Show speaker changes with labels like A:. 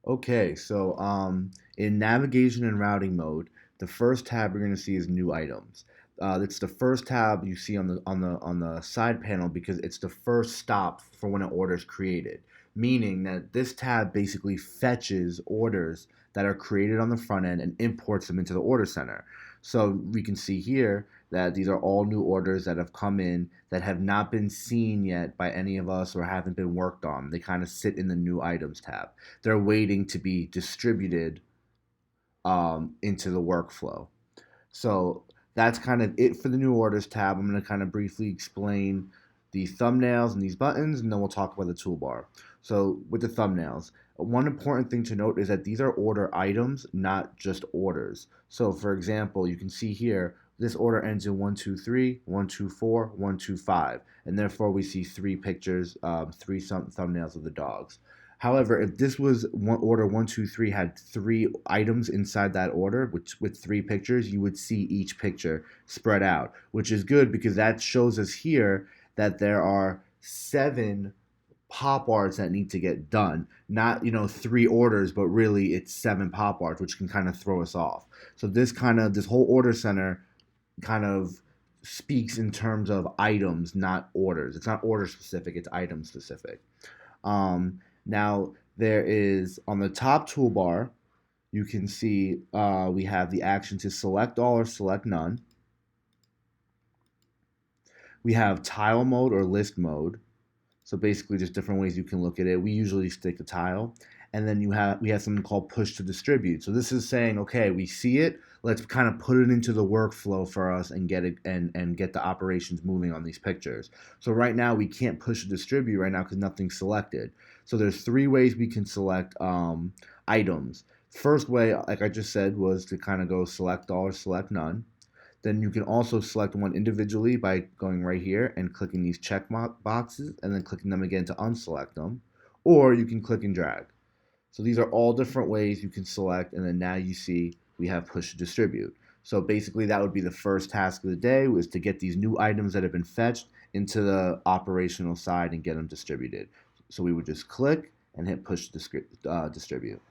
A: Okay, so in navigation and routing mode, the first tab you're going to see is new items. It's the first tab you see on the side panel because it's the first stop for when an order is created. Meaning that this tab basically fetches orders that are created on the front end and imports them into the order center. So we can see here that these are all new orders that have come in that have not been seen yet by any of us or haven't been worked on. They kind of sit in the new items tab. They're waiting to be distributed into the workflow. So that's kind of it for the new orders tab. I'm going to kind of briefly explain the thumbnails and these buttons, and then we'll talk about the toolbar. So with the thumbnails, one important thing to note is that these are order items, not just orders. So for example, you can see here, this order ends in 123, 124, 125, and therefore we see three pictures, three thumbnails of the dogs. However, if this was order 123 had three items inside that order, which with three pictures, you would see each picture spread out, which is good because that shows us here that there are seven pop arts that need to get done. Not, three orders, but really it's seven pop arts, which can kind of throw us off. So this whole order center kind of speaks in terms of items, not orders. It's not order specific, it's item specific. Now, there is on the top toolbar, you can see we have the action to select all or select none. We have tile mode or list mode. So basically, just different ways you can look at it. We usually stick to tile. And then we have something called push to distribute. So this is saying, okay, we see it. Let's kind of put it into the workflow for us and get it and get the operations moving on these pictures. So right now we can't push to distribute right now because nothing's selected. So there's three ways we can select items. First way, like I just said, was to kind of go select all or select none. Then you can also select one individually by going right here and clicking these check boxes and then clicking them again to unselect them. Or you can click and drag. So these are all different ways you can select, and then now you see we have push to distribute. So basically that would be the first task of the day, was to get these new items that have been fetched into the operational side and get them distributed. So we would just click and hit push distribute.